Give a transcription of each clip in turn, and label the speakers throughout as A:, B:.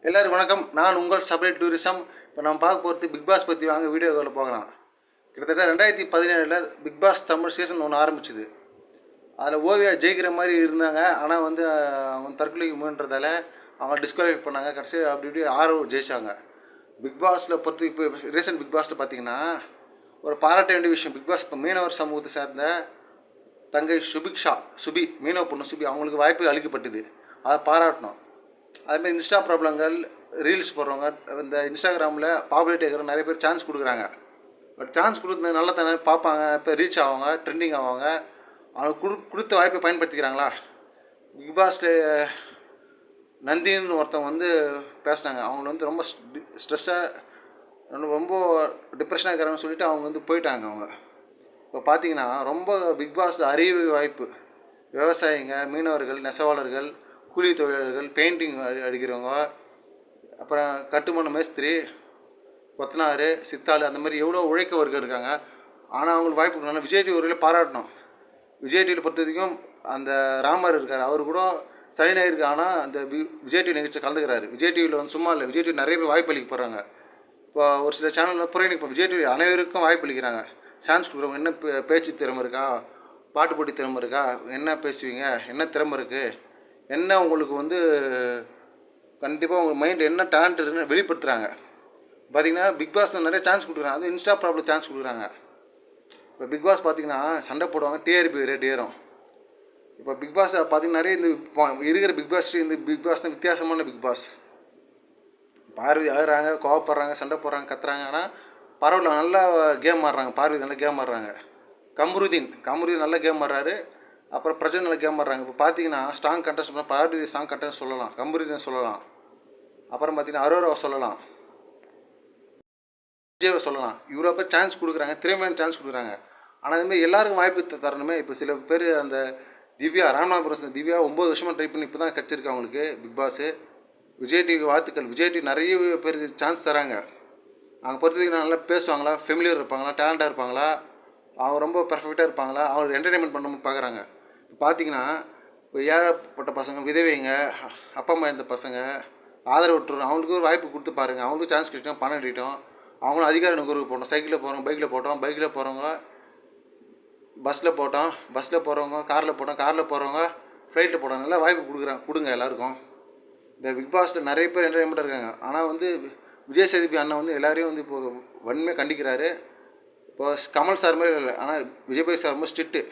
A: எல்லாருக்கும் வணக்கம். நான் உங்கள் சபரி டூரிசம். இப்போ நம்ம பார்க்க போகிறது பிக் பாஸ் பற்றி. வாங்க வீடியோவில் போகலாம். கிட்டத்தட்ட 2017 பிக் பாஸ் தமிழ் சீசன் 1 ஆரம்பிச்சுது. அதில் ஓவியா ஜெயிக்கிற மாதிரி இருந்தாங்க. ஆனால் வந்து அவங்க தற்கொலைக்கு முயன்றதால அவங்க டிஸ்குவாலிஃபை பண்ணாங்க. கடைசி அப்படி இப்படி ஆரவ் ஜெயிச்சாங்க. பிக் பாஸில் பொறுத்து இப்போ ரீசெண்ட் பிக் பாஸில் பார்த்தீங்கன்னா ஒரு பாராட்ட வேண்டிய விஷயம். பிக் பாஸ் இப்போ மீனவர் சமூகத்தை சேர்ந்த தங்கை சுபி மீனவ பொண்ணு சுபி அவங்களுக்கு வாய்ப்பு அளிக்கப்பட்டது. அதை பாராட்டணும். அதுமாதிரி இன்ஸ்டா ப்ராப்ளங்கள் ரீல்ஸ் போடுறவங்க இந்த இன்ஸ்டாகிராமில் பாப்புலேட் ஆகிற நிறைய பேர் சான்ஸ் கொடுக்குறாங்க. பட் சான்ஸ் கொடுத்தது நல்லா தானே பார்ப்பாங்க, இப்போ ரீச் ஆவாங்க, ட்ரெண்டிங் ஆவாங்க. அவங்க கொடுத்த வாய்ப்பை பயன்படுத்திக்கிறாங்களா? பிக் பாஸில் நந்தின்னு ஒருத்தவங்க வந்து பேசினாங்க. அவங்க வந்து ரொம்ப ஸ்ட்ரெஸ்ஸாக ரொம்ப டிப்ரெஷனாக இருக்கிறாங்கன்னு சொல்லிட்டு அவங்க வந்து போயிட்டாங்க. அவங்க இப்போ பார்த்தீங்கன்னா ரொம்ப பிக் பாஸில் அறிவு வாய்ப்பு விவசாயிங்க, மீனவர்கள், நெசவாளர்கள், கூலி தொழிலாளர்கள், பெயிண்டிங் அடிக்கிறவங்க, அப்புறம் கட்டுமான மேஸ்திரி, கொத்தனார், சித்தாள், அந்த மாதிரி எவ்வளோ உழைக்க வர்க்கம் இருக்காங்க. ஆனால் அவங்களுக்கு வாய்ப்பு கொடுக்கணும். விஜய் டிவி வரையில் பாராட்டணும். விஜய் டிவியில் பொறுத்த வரைக்கும் அந்த ராமர் இருக்கார், அவர் கூட சனி ஞாயிறு ஆனால் அந்த விஜய் டிவி நிகழ்ச்சியை கலந்துக்கிறாரு. விஜய் டிவியில் வந்து சும்மா இல்லை, விஜய் டிவி நிறைய பேர் வாய்ப்பு அளிக்க போகிறாங்க. இப்போ ஒரு சில சேனலில் புறணிப்போம். விஜய் டிவி அனைவருக்கும் வாய்ப்பு அளிக்கிறாங்க. சான்ஸ் கொடுக்குறவங்க என்ன பேச்சு திறமை இருக்கா, பாட்டு போட்டி திறமை இருக்கா, என்ன பேசுவீங்க, என்ன திறமை இருக்குது, என்ன உங்களுக்கு வந்து கண்டிப்பாக உங்கள் மைண்ட் என்ன டேலண்ட் இருக்குன்னு வெளிப்படுத்துகிறாங்க. பார்த்தீங்கன்னா பிக் பாஸ் நிறைய சான்ஸ் கொடுக்குறாங்க. அதுவும் இன்ஸ்டா ப்ராப்ளம் சான்ஸ் கொடுக்குறாங்க. இப்போ பிக் பாஸ் பார்த்தீங்கன்னா சண்டை போடுவாங்க, டிஆர்பி ரேட் ஏறும். இப்போ பிக் பாஸ் பார்த்தீங்கன்னா நிறைய இந்த இருக்கிற பிக் பாஸ் இந்த பிக் பாஸ் தான் வித்தியாசமான பிக் பாஸ். பார்வதி அழுகிறாங்க, கோவப்படுறாங்க, சண்டை போடுறாங்க, கத்துறாங்க. ஆனால் பரவாயில்ல, நல்லா கேம் ஆடுறாங்க. பார்வதி நல்லா கேம் ஆடுறாங்க. கமருதீன் நல்லா கேம் ஆடுறாரு. அப்புறம் பிரச்சனை நல்ல கேம் ஆடுறாங்க. இப்போ பார்த்தீங்கன்னா strong contest Parvathi strong contest சொல்லலாம், கமருதீன் சொல்லலாம், அப்புறம் பார்த்தீங்கன்னா அரோராவை சொல்லலாம், விஜயவை சொல்லலாம். இவ்வளோ பேர் சான்ஸ் கொடுக்குறாங்க, திறமையான சான்ஸ் கொடுக்குறாங்க. ஆனால் இதுமாதிரி எல்லாருக்கும் வாய்ப்பு தரணுமே. இப்போ சில பேர் அந்த திவ்யா, ராமநாதபுரம் திவ்யா 9 வருஷமாக ட்ரை பண்ணி இப்போ தான் கிடச்சிருக்கு அவங்களுக்கு பிக் பாஸு. விஜய் டிவி வாழ்த்துக்கள். விஜய் டிவி நிறைய பேருக்கு சான்ஸ் தராங்க. அவங்க பொறுத்தவரைக்கும் நல்லா பேசுவாங்களா, ஃபெமிலியர் இருப்பாங்களா, டேலண்டாக இருப்பாங்களா, அவங்க ரொம்ப பர்ஃபெக்டாக இருப்பாங்களா, அவங்க என்டர்டெயின்மெண்ட் பண்ணணும்னு பார்க்குறாங்க. இப்போ பார்த்தீங்கன்னா இப்போ ஏழப்பட்ட பசங்க, விதவைங்க, அப்பா அம்மா இருந்த பசங்க, ஆதரவற்றோர், அவங்களுக்கு ஒரு வாய்ப்பு கொடுத்து பாருங்கள். அவங்களுக்கும் சான்ஸ் கிடைக்கும், பணம் கிடைக்கும். அவங்களும் அதிகார நுகர்வுக்கு போட்டோம். சைக்கிளில் போகிறவங்க பைக்கில் போட்டோம், பைக்கில் போகிறவங்க பஸ்ஸில் போட்டோம், பஸ்ஸில் போகிறவங்க காரில் போட்டோம், காரில் போகிறவங்க ஃப்ளைட்டில் போட்டோம். நல்லா வாய்ப்பு கொடுங்க எல்லாருக்கும். இந்த பிக் பாஸில் நிறைய பேர் என்டர்டைன்மெண்ட்டாக இருக்காங்க. ஆனால் வந்து விஜய் சேதுபதி அண்ணன் வந்து எல்லாரையும் வந்து இப்போ வன்மையாக கண்டிக்கிறாரு. இப்போ கமல் சார் மாதிரி இல்லை, ஆனால் விஜய் சார் ரொம்ப ஸ்ட்ரிக்ட்டு.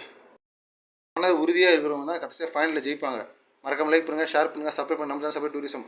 A: ஆனால் உறுதியாக இருக்கிறவங்க தான் கடைசியாக ஃபைனலில் ஜெயிப்பாங்க. மறக்காமல் லைக் பண்ணுங்கள், ஷேர் பண்ணுங்கள், சப்ஸ்கிரைப் பண்ணி நம்ம தான் சப்ஸ்கிரைப் டூரிசம்.